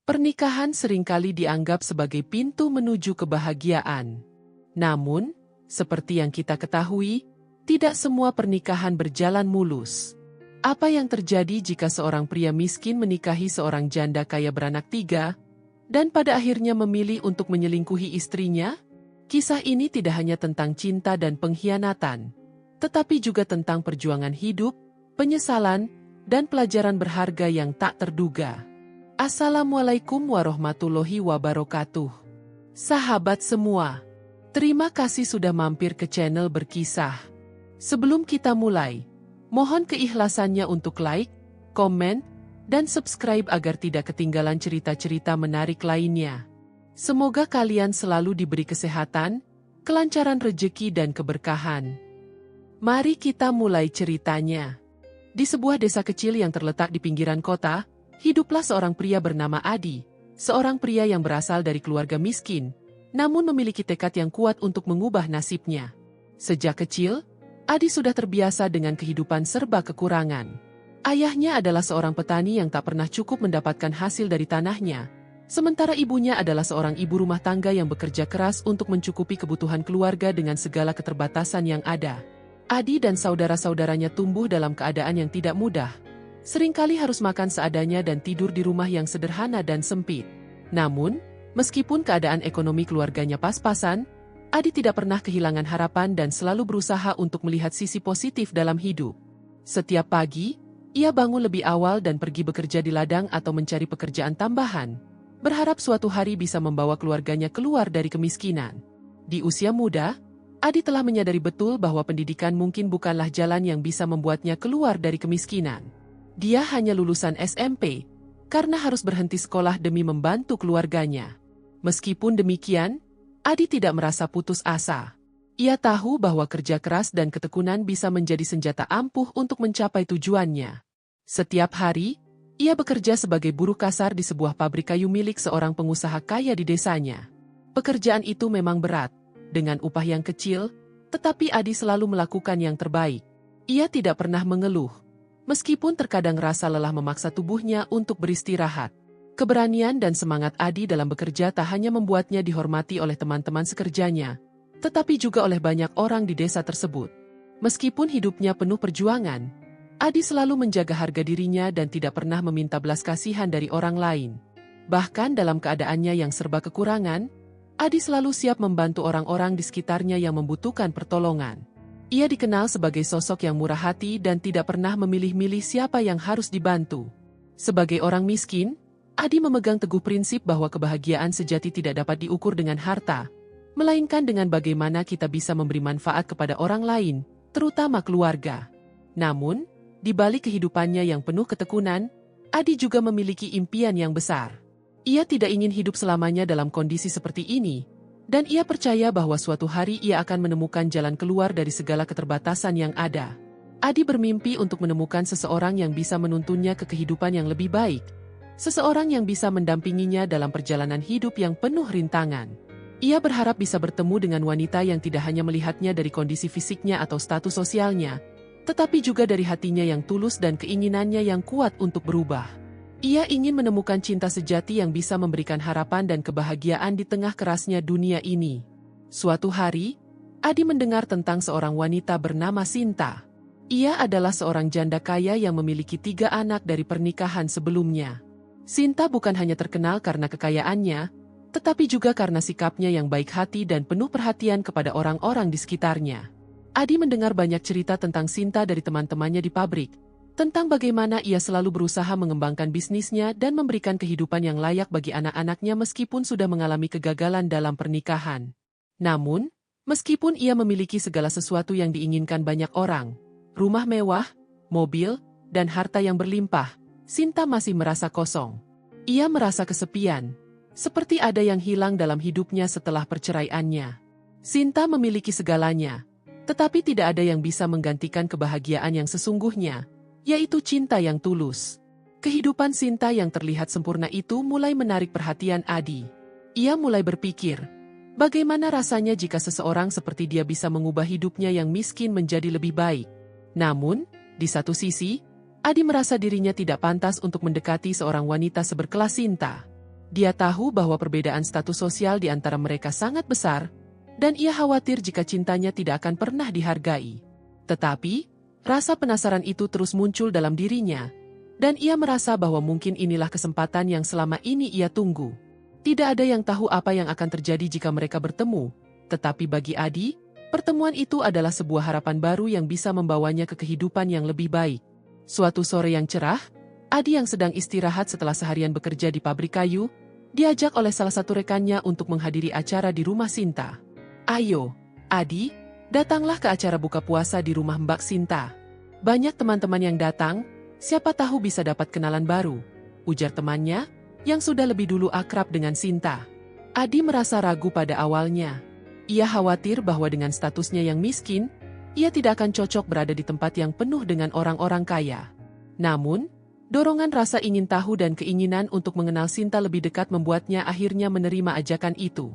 Pernikahan seringkali dianggap sebagai pintu menuju kebahagiaan. Namun, seperti yang kita ketahui, tidak semua pernikahan berjalan mulus. Apa yang terjadi jika seorang pria miskin menikahi seorang janda kaya beranak 3, dan pada akhirnya memilih untuk menyelingkuhi istrinya? Kisah ini tidak hanya tentang cinta dan pengkhianatan, tetapi juga tentang perjuangan hidup, penyesalan, dan pelajaran berharga yang tak terduga. Assalamualaikum warahmatullahi wabarakatuh. Sahabat semua, terima kasih sudah mampir ke channel Berkisah. Sebelum kita mulai, mohon keikhlasannya untuk like, komen, dan subscribe agar tidak ketinggalan cerita-cerita menarik lainnya. Semoga kalian selalu diberi kesehatan, kelancaran rezeki dan keberkahan. Mari kita mulai ceritanya. Di sebuah desa kecil yang terletak di pinggiran kota, hiduplah seorang pria bernama Adi, seorang pria yang berasal dari keluarga miskin, namun memiliki tekad yang kuat untuk mengubah nasibnya. Sejak kecil, Adi sudah terbiasa dengan kehidupan serba kekurangan. Ayahnya adalah seorang petani yang tak pernah cukup mendapatkan hasil dari tanahnya, sementara ibunya adalah seorang ibu rumah tangga yang bekerja keras untuk mencukupi kebutuhan keluarga dengan segala keterbatasan yang ada. Adi dan saudara-saudaranya tumbuh dalam keadaan yang tidak mudah. Seringkali harus makan seadanya dan tidur di rumah yang sederhana dan sempit. Namun, meskipun keadaan ekonomi keluarganya pas-pasan, Adi tidak pernah kehilangan harapan dan selalu berusaha untuk melihat sisi positif dalam hidup. Setiap pagi, ia bangun lebih awal dan pergi bekerja di ladang atau mencari pekerjaan tambahan, berharap suatu hari bisa membawa keluarganya keluar dari kemiskinan. Di usia muda, Adi telah menyadari betul bahwa pendidikan mungkin bukanlah jalan yang bisa membuatnya keluar dari kemiskinan. Dia hanya lulusan SMP, karena harus berhenti sekolah demi membantu keluarganya. Meskipun demikian, Adi tidak merasa putus asa. Ia tahu bahwa kerja keras dan ketekunan bisa menjadi senjata ampuh untuk mencapai tujuannya. Setiap hari, ia bekerja sebagai buruh kasar di sebuah pabrik kayu milik seorang pengusaha kaya di desanya. Pekerjaan itu memang berat, dengan upah yang kecil, tetapi Adi selalu melakukan yang terbaik. Ia tidak pernah mengeluh. Meskipun terkadang rasa lelah memaksa tubuhnya untuk beristirahat. Keberanian dan semangat Adi dalam bekerja tak hanya membuatnya dihormati oleh teman-teman sekerjanya, tetapi juga oleh banyak orang di desa tersebut. Meskipun hidupnya penuh perjuangan, Adi selalu menjaga harga dirinya dan tidak pernah meminta belas kasihan dari orang lain. Bahkan dalam keadaannya yang serba kekurangan, Adi selalu siap membantu orang-orang di sekitarnya yang membutuhkan pertolongan. Ia dikenal sebagai sosok yang murah hati dan tidak pernah memilih-milih siapa yang harus dibantu. Sebagai orang miskin, Adi memegang teguh prinsip bahwa kebahagiaan sejati tidak dapat diukur dengan harta, melainkan dengan bagaimana kita bisa memberi manfaat kepada orang lain, terutama keluarga. Namun, di balik kehidupannya yang penuh ketekunan, Adi juga memiliki impian yang besar. Ia tidak ingin hidup selamanya dalam kondisi seperti ini, dan ia percaya bahwa suatu hari ia akan menemukan jalan keluar dari segala keterbatasan yang ada. Adi bermimpi untuk menemukan seseorang yang bisa menuntunnya ke kehidupan yang lebih baik. Seseorang yang bisa mendampinginya dalam perjalanan hidup yang penuh rintangan. Ia berharap bisa bertemu dengan wanita yang tidak hanya melihatnya dari kondisi fisiknya atau status sosialnya, tetapi juga dari hatinya yang tulus dan keinginannya yang kuat untuk berubah. Ia ingin menemukan cinta sejati yang bisa memberikan harapan dan kebahagiaan di tengah kerasnya dunia ini. Suatu hari, Adi mendengar tentang seorang wanita bernama Sinta. Ia adalah seorang janda kaya yang memiliki 3 anak dari pernikahan sebelumnya. Sinta bukan hanya terkenal karena kekayaannya, tetapi juga karena sikapnya yang baik hati dan penuh perhatian kepada orang-orang di sekitarnya. Adi mendengar banyak cerita tentang Sinta dari teman-temannya di pabrik, tentang bagaimana ia selalu berusaha mengembangkan bisnisnya dan memberikan kehidupan yang layak bagi anak-anaknya meskipun sudah mengalami kegagalan dalam pernikahan. Namun, meskipun ia memiliki segala sesuatu yang diinginkan banyak orang, rumah mewah, mobil, dan harta yang berlimpah, Sinta masih merasa kosong. Ia merasa kesepian, seperti ada yang hilang dalam hidupnya setelah perceraiannya. Sinta memiliki segalanya, tetapi tidak ada yang bisa menggantikan kebahagiaan yang sesungguhnya, yaitu cinta yang tulus. Kehidupan Sinta yang terlihat sempurna itu mulai menarik perhatian Adi. Ia mulai berpikir, bagaimana rasanya jika seseorang seperti dia bisa mengubah hidupnya yang miskin menjadi lebih baik. Namun, di satu sisi, Adi merasa dirinya tidak pantas untuk mendekati seorang wanita seberkelas Sinta. Dia tahu bahwa perbedaan status sosial di antara mereka sangat besar, dan ia khawatir jika cintanya tidak akan pernah dihargai. Tetapi, rasa penasaran itu terus muncul dalam dirinya, dan ia merasa bahwa mungkin inilah kesempatan yang selama ini ia tunggu. Tidak ada yang tahu apa yang akan terjadi jika mereka bertemu, tetapi bagi Adi, pertemuan itu adalah sebuah harapan baru yang bisa membawanya ke kehidupan yang lebih baik. Suatu sore yang cerah, Adi yang sedang istirahat setelah seharian bekerja di pabrik kayu, diajak oleh salah satu rekannya untuk menghadiri acara di rumah Sinta. "Ayo, Adi, datanglah ke acara buka puasa di rumah Mbak Sinta. Banyak teman-teman yang datang, siapa tahu bisa dapat kenalan baru," ujar temannya, yang sudah lebih dulu akrab dengan Sinta. Adi merasa ragu pada awalnya. Ia khawatir bahwa dengan statusnya yang miskin, ia tidak akan cocok berada di tempat yang penuh dengan orang-orang kaya. Namun, dorongan rasa ingin tahu dan keinginan untuk mengenal Sinta lebih dekat membuatnya akhirnya menerima ajakan itu.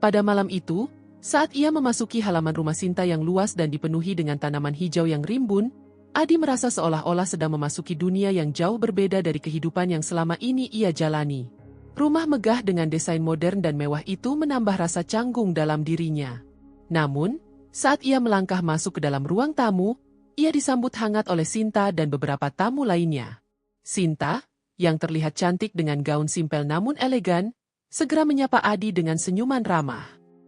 Pada malam itu, saat ia memasuki halaman rumah Sinta yang luas dan dipenuhi dengan tanaman hijau yang rimbun, Adi merasa seolah-olah sedang memasuki dunia yang jauh berbeda dari kehidupan yang selama ini ia jalani. Rumah megah dengan desain modern dan mewah itu menambah rasa canggung dalam dirinya. Namun, saat ia melangkah masuk ke dalam ruang tamu, ia disambut hangat oleh Sinta dan beberapa tamu lainnya. Sinta, yang terlihat cantik dengan gaun simpel namun elegan, segera menyapa Adi dengan senyuman ramah.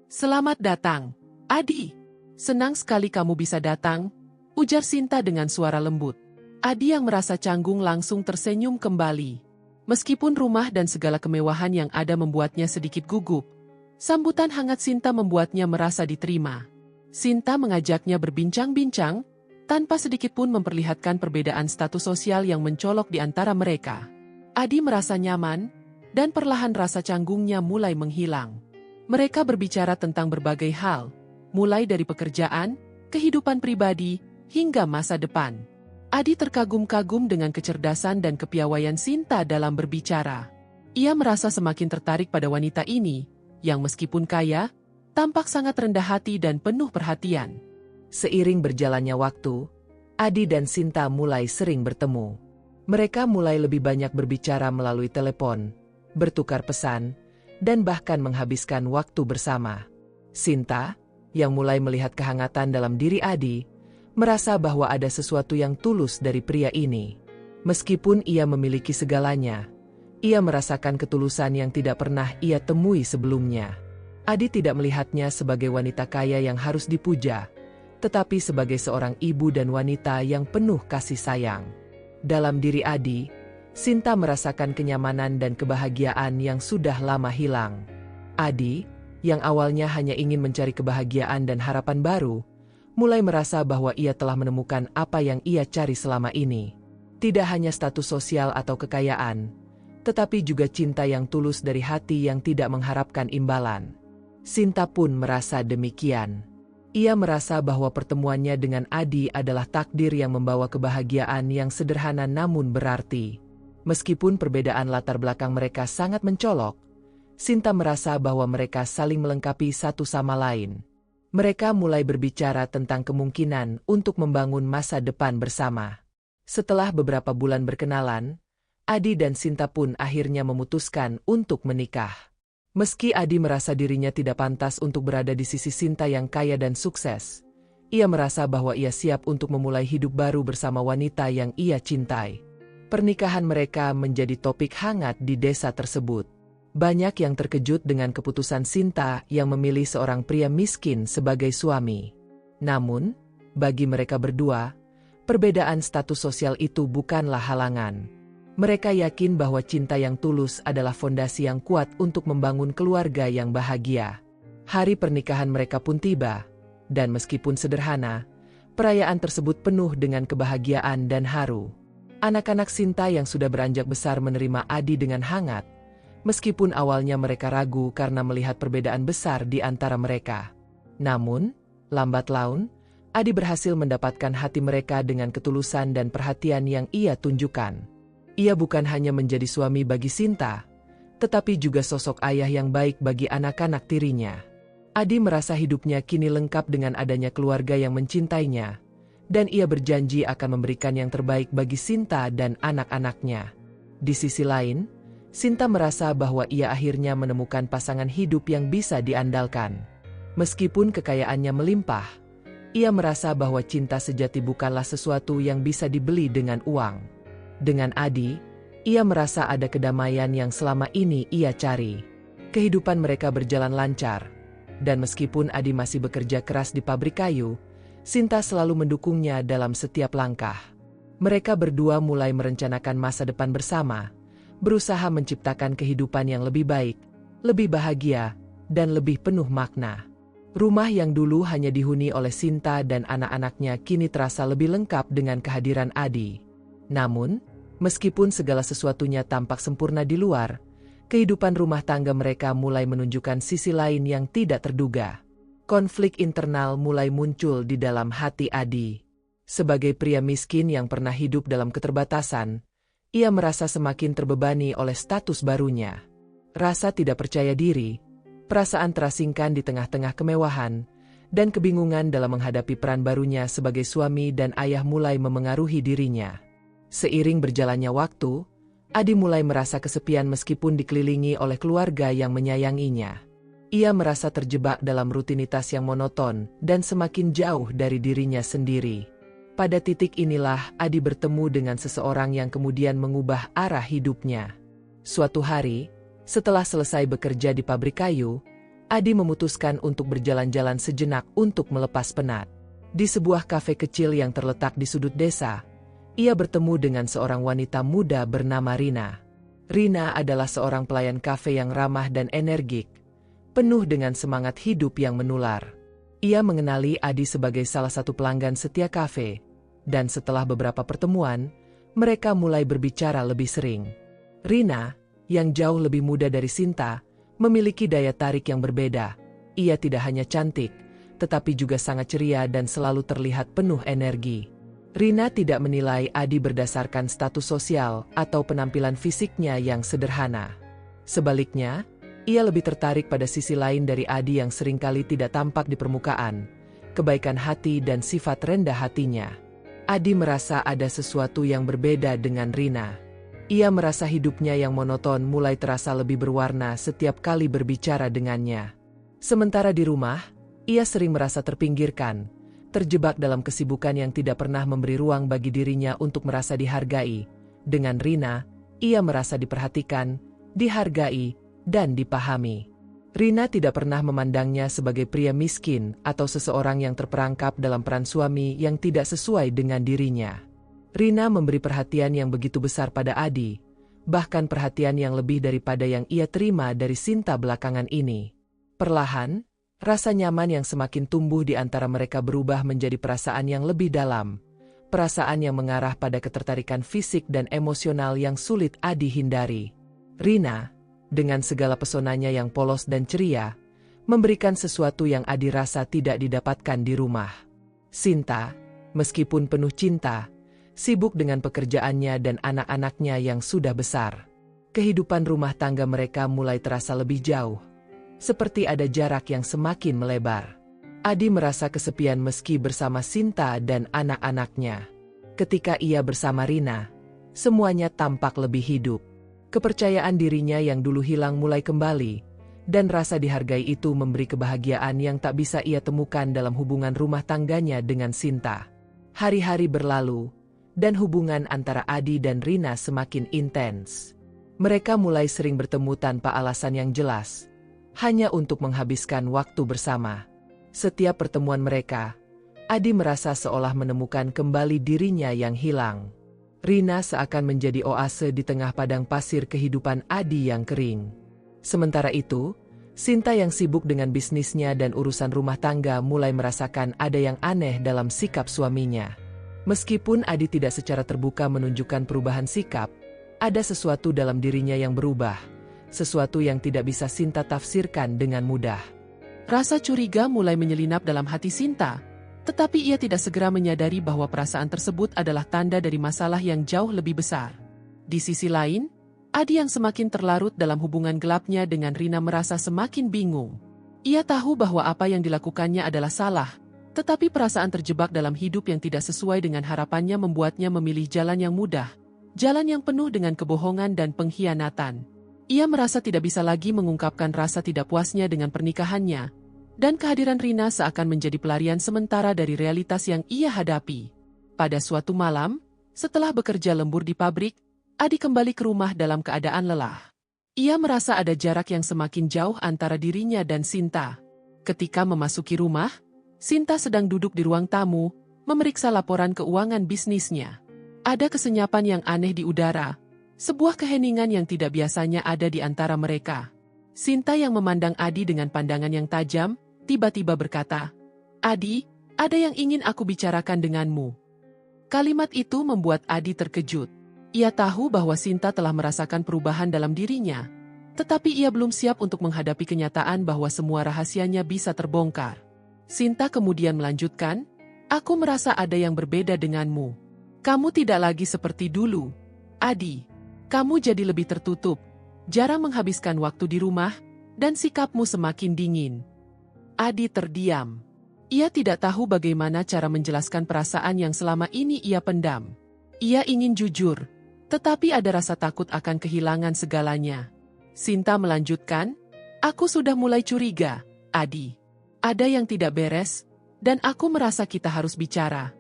"Selamat datang, Adi. Senang sekali kamu bisa datang," ujar Sinta dengan suara lembut. Adi yang merasa canggung langsung tersenyum kembali. Meskipun rumah dan segala kemewahan yang ada membuatnya sedikit gugup, sambutan hangat Sinta membuatnya merasa diterima. Sinta mengajaknya berbincang-bincang, tanpa sedikit pun memperlihatkan perbedaan status sosial yang mencolok di antara mereka. Adi merasa nyaman, dan perlahan rasa canggungnya mulai menghilang. Mereka berbicara tentang berbagai hal, mulai dari pekerjaan, kehidupan pribadi, hingga masa depan. Adi terkagum-kagum dengan kecerdasan dan kepiawaian Sinta dalam berbicara. Ia merasa semakin tertarik pada wanita ini, yang meskipun kaya, tampak sangat rendah hati dan penuh perhatian. Seiring berjalannya waktu, Adi dan Sinta mulai sering bertemu. Mereka mulai lebih banyak berbicara melalui telepon, bertukar pesan, dan bahkan menghabiskan waktu bersama. Sinta, yang mulai melihat kehangatan dalam diri Adi, merasa bahwa ada sesuatu yang tulus dari pria ini. Meskipun ia memiliki segalanya, ia merasakan ketulusan yang tidak pernah ia temui sebelumnya. Adi tidak melihatnya sebagai wanita kaya yang harus dipuja, tetapi sebagai seorang ibu dan wanita yang penuh kasih sayang. Dalam diri Adi, Sinta merasakan kenyamanan dan kebahagiaan yang sudah lama hilang. Adi, yang awalnya hanya ingin mencari kebahagiaan dan harapan baru, mulai merasa bahwa ia telah menemukan apa yang ia cari selama ini. Tidak hanya status sosial atau kekayaan, tetapi juga cinta yang tulus dari hati yang tidak mengharapkan imbalan. Sinta pun merasa demikian. Ia merasa bahwa pertemuannya dengan Adi adalah takdir yang membawa kebahagiaan yang sederhana namun berarti. Meskipun perbedaan latar belakang mereka sangat mencolok, Sinta merasa bahwa mereka saling melengkapi satu sama lain. Mereka mulai berbicara tentang kemungkinan untuk membangun masa depan bersama. Setelah beberapa bulan berkenalan, Adi dan Sinta pun akhirnya memutuskan untuk menikah. Meski Adi merasa dirinya tidak pantas untuk berada di sisi Sinta yang kaya dan sukses, ia merasa bahwa ia siap untuk memulai hidup baru bersama wanita yang ia cintai. Pernikahan mereka menjadi topik hangat di desa tersebut. Banyak yang terkejut dengan keputusan Sinta yang memilih seorang pria miskin sebagai suami. Namun, bagi mereka berdua, perbedaan status sosial itu bukanlah halangan. Mereka yakin bahwa cinta yang tulus adalah fondasi yang kuat untuk membangun keluarga yang bahagia. Hari pernikahan mereka pun tiba, dan meskipun sederhana, perayaan tersebut penuh dengan kebahagiaan dan haru. Anak-anak Sinta yang sudah beranjak besar menerima Adi dengan hangat, meskipun awalnya mereka ragu karena melihat perbedaan besar di antara mereka. Namun, lambat laun, Adi berhasil mendapatkan hati mereka dengan ketulusan dan perhatian yang ia tunjukkan. Ia bukan hanya menjadi suami bagi Sinta, tetapi juga sosok ayah yang baik bagi anak-anak tirinya. Adi merasa hidupnya kini lengkap dengan adanya keluarga yang mencintainya, dan ia berjanji akan memberikan yang terbaik bagi Sinta dan anak-anaknya. Di sisi lain, Sinta merasa bahwa ia akhirnya menemukan pasangan hidup yang bisa diandalkan. Meskipun kekayaannya melimpah, ia merasa bahwa cinta sejati bukanlah sesuatu yang bisa dibeli dengan uang. Dengan Adi, ia merasa ada kedamaian yang selama ini ia cari. Kehidupan mereka berjalan lancar, dan meskipun Adi masih bekerja keras di pabrik kayu, Sinta selalu mendukungnya dalam setiap langkah. Mereka berdua mulai merencanakan masa depan bersama, berusaha menciptakan kehidupan yang lebih baik, lebih bahagia, dan lebih penuh makna. Rumah yang dulu hanya dihuni oleh Sinta dan anak-anaknya kini terasa lebih lengkap dengan kehadiran Adi. Namun, meskipun segala sesuatunya tampak sempurna di luar, kehidupan rumah tangga mereka mulai menunjukkan sisi lain yang tidak terduga. Konflik internal mulai muncul di dalam hati Adi. Sebagai pria miskin yang pernah hidup dalam keterbatasan, ia merasa semakin terbebani oleh status barunya. Rasa tidak percaya diri, perasaan terasingkan di tengah-tengah kemewahan, dan kebingungan dalam menghadapi peran barunya sebagai suami dan ayah mulai memengaruhi dirinya. Seiring berjalannya waktu, Adi mulai merasa kesepian meskipun dikelilingi oleh keluarga yang menyayanginya. Ia merasa terjebak dalam rutinitas yang monoton dan semakin jauh dari dirinya sendiri. Pada titik inilah Adi bertemu dengan seseorang yang kemudian mengubah arah hidupnya. Suatu hari, setelah selesai bekerja di pabrik kayu, Adi memutuskan untuk berjalan-jalan sejenak untuk melepas penat. Di sebuah kafe kecil yang terletak di sudut desa, ia bertemu dengan seorang wanita muda bernama Rina. Rina adalah seorang pelayan kafe yang ramah dan energik, penuh dengan semangat hidup yang menular. Ia mengenali Adi sebagai salah satu pelanggan setia kafe, dan setelah beberapa pertemuan, mereka mulai berbicara lebih sering. Rina, yang jauh lebih muda dari Sinta, memiliki daya tarik yang berbeda. Ia tidak hanya cantik, tetapi juga sangat ceria dan selalu terlihat penuh energi. Rina tidak menilai Adi berdasarkan status sosial atau penampilan fisiknya yang sederhana. Sebaliknya, ia lebih tertarik pada sisi lain dari Adi yang seringkali tidak tampak di permukaan, kebaikan hati dan sifat rendah hatinya. Adi merasa ada sesuatu yang berbeda dengan Rina. Ia merasa hidupnya yang monoton mulai terasa lebih berwarna setiap kali berbicara dengannya. Sementara di rumah, ia sering merasa terpinggirkan, terjebak dalam kesibukan yang tidak pernah memberi ruang bagi dirinya untuk merasa dihargai. Dengan Rina, ia merasa diperhatikan, dihargai, dan dipahami. Rina tidak pernah memandangnya sebagai pria miskin atau seseorang yang terperangkap dalam peran suami yang tidak sesuai dengan dirinya. Rina memberi perhatian yang begitu besar pada Adi, bahkan perhatian yang lebih daripada yang ia terima dari Sinta belakangan ini. Perlahan, rasa nyaman yang semakin tumbuh di antara mereka berubah menjadi perasaan yang lebih dalam, perasaan yang mengarah pada ketertarikan fisik dan emosional yang sulit Adi hindari. Rina, dengan segala pesonanya yang polos dan ceria, memberikan sesuatu yang Adi rasa tidak didapatkan di rumah. Sinta, meskipun penuh cinta, sibuk dengan pekerjaannya dan anak-anaknya yang sudah besar. Kehidupan rumah tangga mereka mulai terasa lebih jauh, seperti ada jarak yang semakin melebar. Adi merasa kesepian meski bersama Sinta dan anak-anaknya. Ketika ia bersama Rina, semuanya tampak lebih hidup. Kepercayaan dirinya yang dulu hilang mulai kembali, dan rasa dihargai itu memberi kebahagiaan yang tak bisa ia temukan dalam hubungan rumah tangganya dengan Sinta. Hari-hari berlalu, dan hubungan antara Adi dan Rina semakin intens. Mereka mulai sering bertemu tanpa alasan yang jelas, hanya untuk menghabiskan waktu bersama. Setiap pertemuan mereka, Adi merasa seolah menemukan kembali dirinya yang hilang. Rina seakan menjadi oase di tengah padang pasir kehidupan Adi yang kering. Sementara itu, Sinta yang sibuk dengan bisnisnya dan urusan rumah tangga mulai merasakan ada yang aneh dalam sikap suaminya. Meskipun Adi tidak secara terbuka menunjukkan perubahan sikap, ada sesuatu dalam dirinya yang berubah, sesuatu yang tidak bisa Sinta tafsirkan dengan mudah. Rasa curiga mulai menyelinap dalam hati Sinta, tetapi ia tidak segera menyadari bahwa perasaan tersebut adalah tanda dari masalah yang jauh lebih besar. Di sisi lain, Adi yang semakin terlarut dalam hubungan gelapnya dengan Rina merasa semakin bingung. Ia tahu bahwa apa yang dilakukannya adalah salah, tetapi perasaan terjebak dalam hidup yang tidak sesuai dengan harapannya membuatnya memilih jalan yang mudah, jalan yang penuh dengan kebohongan dan pengkhianatan. Ia merasa tidak bisa lagi mengungkapkan rasa tidak puasnya dengan pernikahannya, dan kehadiran Rina seakan menjadi pelarian sementara dari realitas yang ia hadapi. Pada suatu malam, setelah bekerja lembur di pabrik, Adi kembali ke rumah dalam keadaan lelah. Ia merasa ada jarak yang semakin jauh antara dirinya dan Sinta. Ketika memasuki rumah, Sinta sedang duduk di ruang tamu, memeriksa laporan keuangan bisnisnya. Ada kesenyapan yang aneh di udara, sebuah keheningan yang tidak biasanya ada di antara mereka. Sinta yang memandang Adi dengan pandangan yang tajam, tiba-tiba berkata, "Adi, ada yang ingin aku bicarakan denganmu." Kalimat itu membuat Adi terkejut. Ia tahu bahwa Sinta telah merasakan perubahan dalam dirinya, tetapi ia belum siap untuk menghadapi kenyataan bahwa semua rahasianya bisa terbongkar. Sinta kemudian melanjutkan, "Aku merasa ada yang berbeda denganmu. Kamu tidak lagi seperti dulu, Adi. Kamu jadi lebih tertutup, jarang menghabiskan waktu di rumah, dan sikapmu semakin dingin." Adi terdiam. Ia tidak tahu bagaimana cara menjelaskan perasaan yang selama ini ia pendam. Ia ingin jujur, tetapi ada rasa takut akan kehilangan segalanya. Sinta melanjutkan, "Aku sudah mulai curiga, Adi. Ada yang tidak beres, dan aku merasa kita harus bicara."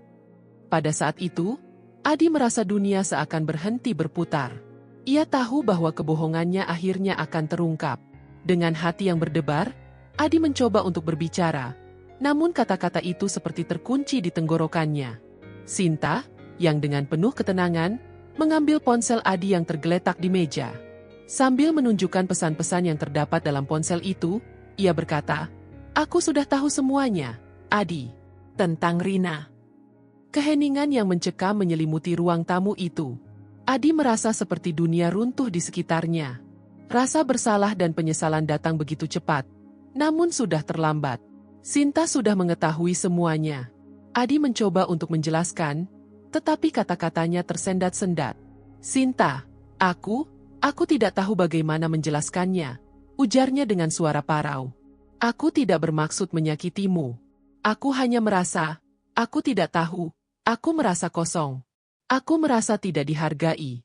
Pada saat itu, Adi merasa dunia seakan berhenti berputar. Ia tahu bahwa kebohongannya akhirnya akan terungkap. Dengan hati yang berdebar, Adi mencoba untuk berbicara, namun kata-kata itu seperti terkunci di tenggorokannya. Sinta, yang dengan penuh ketenangan, mengambil ponsel Adi yang tergeletak di meja. Sambil menunjukkan pesan-pesan yang terdapat dalam ponsel itu, ia berkata, "Aku sudah tahu semuanya, Adi, tentang Rina." Keheningan yang mencekam menyelimuti ruang tamu itu. Adi merasa seperti dunia runtuh di sekitarnya. Rasa bersalah dan penyesalan datang begitu cepat, namun sudah terlambat. Sinta sudah mengetahui semuanya. Adi mencoba untuk menjelaskan, tetapi kata-katanya tersendat-sendat. "Sinta, aku tidak tahu bagaimana menjelaskannya," ujarnya dengan suara parau. "Aku tidak bermaksud menyakitimu. Aku hanya merasa, aku tidak tahu, aku merasa kosong. Aku merasa tidak dihargai."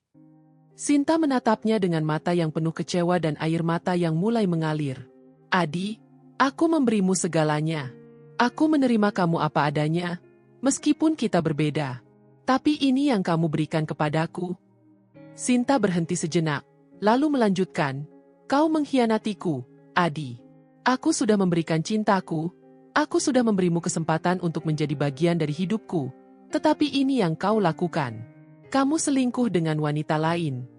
Sinta menatapnya dengan mata yang penuh kecewa dan air mata yang mulai mengalir. "Adi, aku memberimu segalanya. Aku menerima kamu apa adanya, meskipun kita berbeda. Tapi ini yang kamu berikan kepadaku." Sinta berhenti sejenak, lalu melanjutkan, "Kau mengkhianatiku, Adi. Aku sudah memberikan cintaku, aku sudah memberimu kesempatan untuk menjadi bagian dari hidupku. Tetapi ini yang kau lakukan. Kamu selingkuh dengan wanita lain."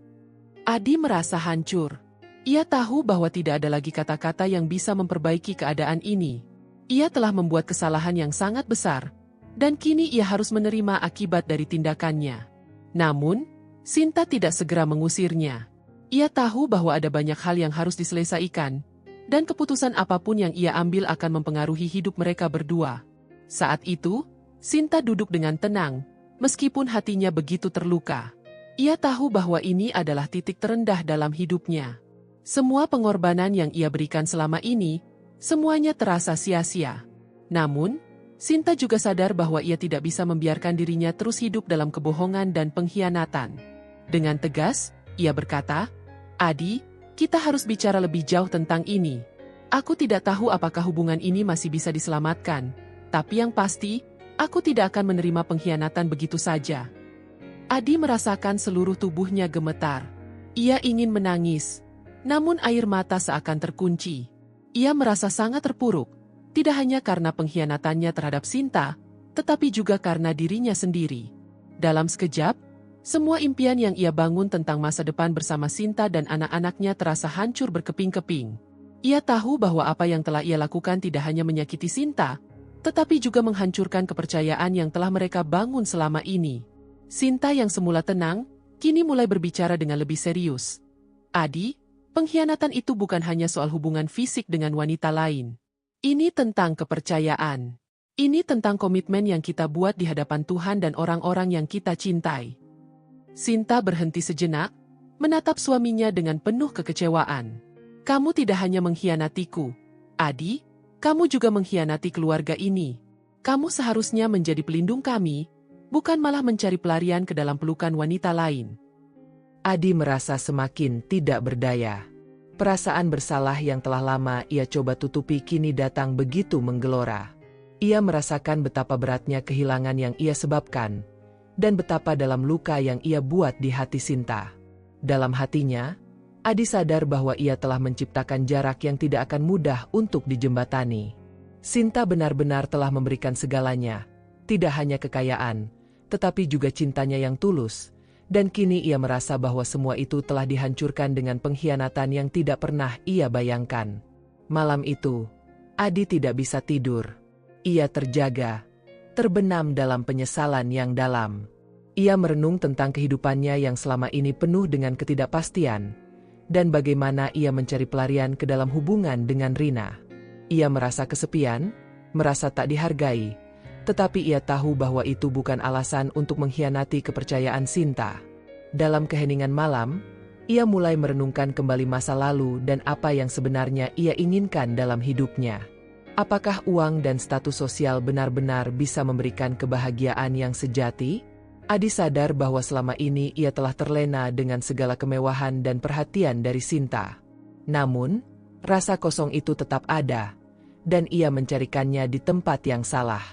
Adi merasa hancur. Ia tahu bahwa tidak ada lagi kata-kata yang bisa memperbaiki keadaan ini. Ia telah membuat kesalahan yang sangat besar, dan kini ia harus menerima akibat dari tindakannya. Namun, Sinta tidak segera mengusirnya. Ia tahu bahwa ada banyak hal yang harus diselesaikan, dan keputusan apapun yang ia ambil akan mempengaruhi hidup mereka berdua. Saat itu, Sinta duduk dengan tenang, meskipun hatinya begitu terluka. Ia tahu bahwa ini adalah titik terendah dalam hidupnya. Semua pengorbanan yang ia berikan selama ini, semuanya terasa sia-sia. Namun, Sinta juga sadar bahwa ia tidak bisa membiarkan dirinya terus hidup dalam kebohongan dan pengkhianatan. Dengan tegas, ia berkata, "Adi, kita harus bicara lebih jauh tentang ini. Aku tidak tahu apakah hubungan ini masih bisa diselamatkan, tapi yang pasti, aku tidak akan menerima pengkhianatan begitu saja." Adi merasakan seluruh tubuhnya gemetar. Ia ingin menangis, namun air mata seakan terkunci. Ia merasa sangat terpuruk, tidak hanya karena pengkhianatannya terhadap Sinta, tetapi juga karena dirinya sendiri. Dalam sekejap, semua impian yang ia bangun tentang masa depan bersama Sinta dan anak-anaknya terasa hancur berkeping-keping. Ia tahu bahwa apa yang telah ia lakukan tidak hanya menyakiti Sinta, tetapi juga menghancurkan kepercayaan yang telah mereka bangun selama ini. Sinta yang semula tenang, kini mulai berbicara dengan lebih serius. "Adi, pengkhianatan itu bukan hanya soal hubungan fisik dengan wanita lain. Ini tentang kepercayaan. Ini tentang komitmen yang kita buat di hadapan Tuhan dan orang-orang yang kita cintai." Sinta berhenti sejenak, menatap suaminya dengan penuh kekecewaan. "Kamu tidak hanya mengkhianatiku, Adi, kamu juga mengkhianati keluarga ini. Kamu seharusnya menjadi pelindung kami, bukan malah mencari pelarian ke dalam pelukan wanita lain." Adi merasa semakin tidak berdaya. Perasaan bersalah yang telah lama ia coba tutupi kini datang begitu menggelora. Ia merasakan betapa beratnya kehilangan yang ia sebabkan, dan betapa dalam luka yang ia buat di hati Sinta. Dalam hatinya, Adi sadar bahwa ia telah menciptakan jarak yang tidak akan mudah untuk dijembatani. Sinta benar-benar telah memberikan segalanya, tidak hanya kekayaan, tetapi juga cintanya yang tulus, dan kini ia merasa bahwa semua itu telah dihancurkan dengan pengkhianatan yang tidak pernah ia bayangkan. Malam itu, Adi tidak bisa tidur. Ia terjaga, terbenam dalam penyesalan yang dalam. Ia merenung tentang kehidupannya yang selama ini penuh dengan ketidakpastian, dan bagaimana ia mencari pelarian ke dalam hubungan dengan Rina. Ia merasa kesepian, merasa tak dihargai, tetapi ia tahu bahwa itu bukan alasan untuk mengkhianati kepercayaan Sinta. Dalam keheningan malam, ia mulai merenungkan kembali masa lalu dan apa yang sebenarnya ia inginkan dalam hidupnya. Apakah uang dan status sosial benar-benar bisa memberikan kebahagiaan yang sejati? Adi sadar bahwa selama ini ia telah terlena dengan segala kemewahan dan perhatian dari Sinta. Namun, rasa kosong itu tetap ada, dan ia mencarikannya di tempat yang salah.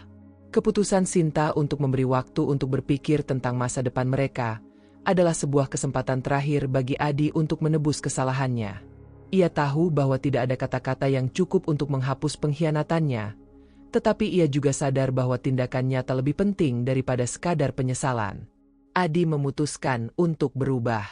Keputusan Sinta untuk memberi waktu untuk berpikir tentang masa depan mereka adalah sebuah kesempatan terakhir bagi Adi untuk menebus kesalahannya. Ia tahu bahwa tidak ada kata-kata yang cukup untuk menghapus pengkhianatannya, tetapi ia juga sadar bahwa tindakannya tak lebih penting daripada sekadar penyesalan. Adi memutuskan untuk berubah.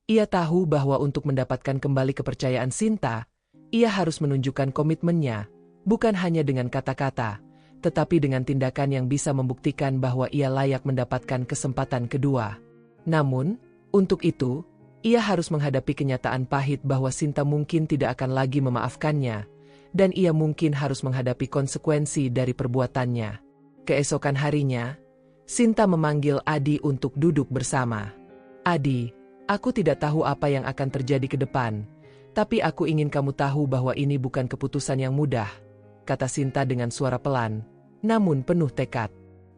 Ia tahu bahwa untuk mendapatkan kembali kepercayaan Sinta, ia harus menunjukkan komitmennya, bukan hanya dengan kata-kata, tetapi dengan tindakan yang bisa membuktikan bahwa ia layak mendapatkan kesempatan kedua. Namun, untuk itu, ia harus menghadapi kenyataan pahit bahwa Sinta mungkin tidak akan lagi memaafkannya, dan ia mungkin harus menghadapi konsekuensi dari perbuatannya. Keesokan harinya, Sinta memanggil Adi untuk duduk bersama. "Adi, aku tidak tahu apa yang akan terjadi ke depan, tapi aku ingin kamu tahu bahwa ini bukan keputusan yang mudah," kata Sinta dengan suara pelan, namun penuh tekad.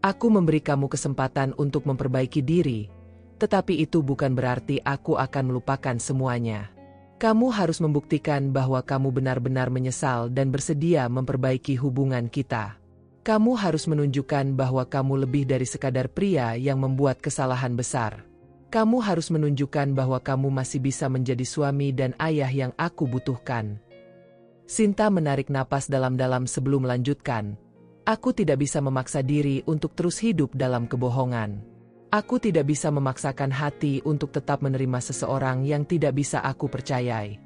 "Aku memberi kamu kesempatan untuk memperbaiki diri, tetapi itu bukan berarti aku akan melupakan semuanya. Kamu harus membuktikan bahwa kamu benar-benar menyesal dan bersedia memperbaiki hubungan kita. Kamu harus menunjukkan bahwa kamu lebih dari sekadar pria yang membuat kesalahan besar. Kamu harus menunjukkan bahwa kamu masih bisa menjadi suami dan ayah yang aku butuhkan." Sinta menarik napas dalam-dalam sebelum melanjutkan. "Aku tidak bisa memaksa diri untuk terus hidup dalam kebohongan. Aku tidak bisa memaksakan hati untuk tetap menerima seseorang yang tidak bisa aku percayai."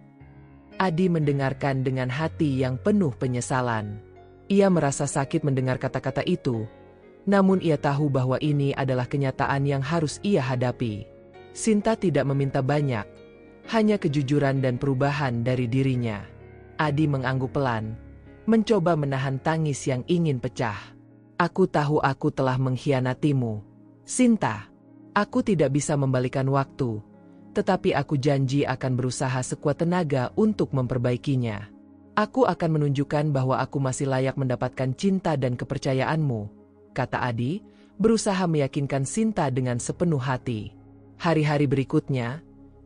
Adi mendengarkan dengan hati yang penuh penyesalan. Ia merasa sakit mendengar kata-kata itu, namun ia tahu bahwa ini adalah kenyataan yang harus ia hadapi. Sinta tidak meminta banyak, hanya kejujuran dan perubahan dari dirinya. Adi mengangguk pelan, mencoba menahan tangis yang ingin pecah. "Aku tahu aku telah mengkhianatimu, Sinta. Aku tidak bisa membalikan waktu, tetapi aku janji akan berusaha sekuat tenaga untuk memperbaikinya. Aku akan menunjukkan bahwa aku masih layak mendapatkan cinta dan kepercayaanmu," kata Adi, berusaha meyakinkan Sinta dengan sepenuh hati. Hari-hari berikutnya,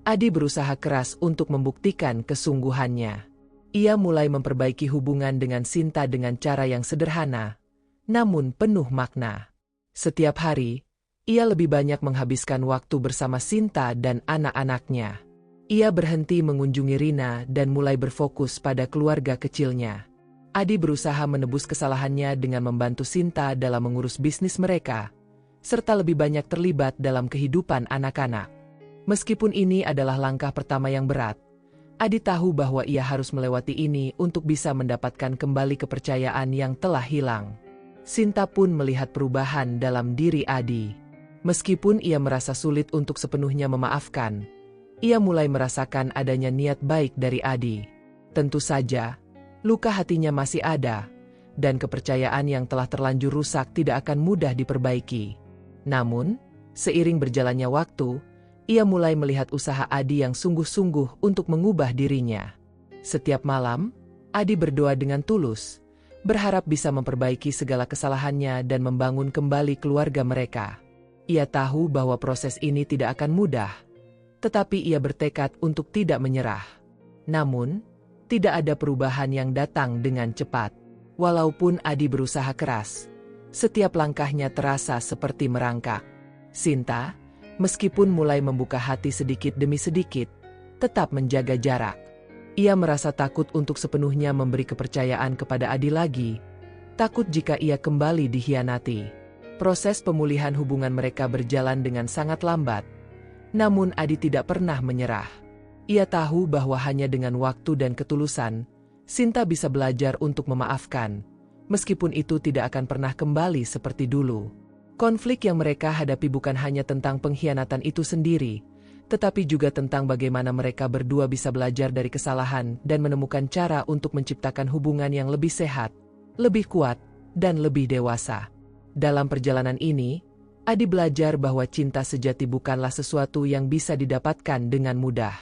Adi berusaha keras untuk membuktikan kesungguhannya. Ia mulai memperbaiki hubungan dengan Sinta dengan cara yang sederhana, namun penuh makna. Setiap hari, ia lebih banyak menghabiskan waktu bersama Sinta dan anak-anaknya. Ia berhenti mengunjungi Rina dan mulai berfokus pada keluarga kecilnya. Adi berusaha menebus kesalahannya dengan membantu Sinta dalam mengurus bisnis mereka, serta lebih banyak terlibat dalam kehidupan anak-anak. Meskipun ini adalah langkah pertama yang berat, Adi tahu bahwa ia harus melewati ini untuk bisa mendapatkan kembali kepercayaan yang telah hilang. Sinta pun melihat perubahan dalam diri Adi. Meskipun ia merasa sulit untuk sepenuhnya memaafkan, ia mulai merasakan adanya niat baik dari Adi. Tentu saja, luka hatinya masih ada, dan kepercayaan yang telah terlanjur rusak tidak akan mudah diperbaiki. Namun, seiring berjalannya waktu, ia mulai melihat usaha Adi yang sungguh-sungguh untuk mengubah dirinya. Setiap malam, Adi berdoa dengan tulus, berharap bisa memperbaiki segala kesalahannya dan membangun kembali keluarga mereka. Ia tahu bahwa proses ini tidak akan mudah, tetapi ia bertekad untuk tidak menyerah. Namun, tidak ada perubahan yang datang dengan cepat. Walaupun Adi berusaha keras, setiap langkahnya terasa seperti merangkak. Sinta, meskipun mulai membuka hati sedikit demi sedikit, tetap menjaga jarak. Ia merasa takut untuk sepenuhnya memberi kepercayaan kepada Adi lagi, takut jika ia kembali dikhianati. Proses pemulihan hubungan mereka berjalan dengan sangat lambat, namun Adi tidak pernah menyerah. Ia tahu bahwa hanya dengan waktu dan ketulusan, Sinta bisa belajar untuk memaafkan, meskipun itu tidak akan pernah kembali seperti dulu. Konflik yang mereka hadapi bukan hanya tentang pengkhianatan itu sendiri, tetapi juga tentang bagaimana mereka berdua bisa belajar dari kesalahan dan menemukan cara untuk menciptakan hubungan yang lebih sehat, lebih kuat, dan lebih dewasa. Dalam perjalanan ini, Adi belajar bahwa cinta sejati bukanlah sesuatu yang bisa didapatkan dengan mudah.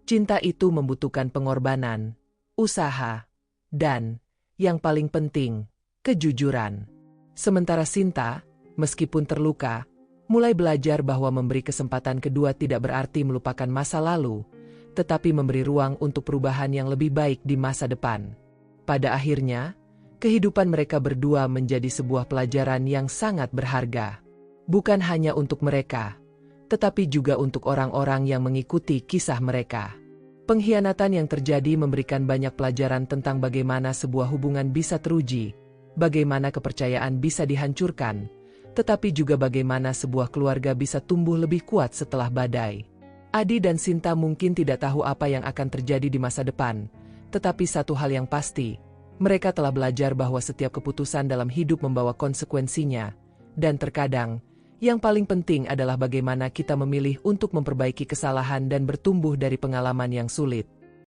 Cinta itu membutuhkan pengorbanan, usaha, dan, yang paling penting, kejujuran. Sementara Sinta, meskipun terluka, mulai belajar bahwa memberi kesempatan kedua tidak berarti melupakan masa lalu, tetapi memberi ruang untuk perubahan yang lebih baik di masa depan. Pada akhirnya, kehidupan mereka berdua menjadi sebuah pelajaran yang sangat berharga. Bukan hanya untuk mereka, tetapi juga untuk orang-orang yang mengikuti kisah mereka. Pengkhianatan yang terjadi memberikan banyak pelajaran tentang bagaimana sebuah hubungan bisa teruji, bagaimana kepercayaan bisa dihancurkan, tetapi juga bagaimana sebuah keluarga bisa tumbuh lebih kuat setelah badai. Adi dan Sinta mungkin tidak tahu apa yang akan terjadi di masa depan, tetapi satu hal yang pasti, mereka telah belajar bahwa setiap keputusan dalam hidup membawa konsekuensinya, dan terkadang, yang paling penting adalah bagaimana kita memilih untuk memperbaiki kesalahan dan bertumbuh dari pengalaman yang sulit.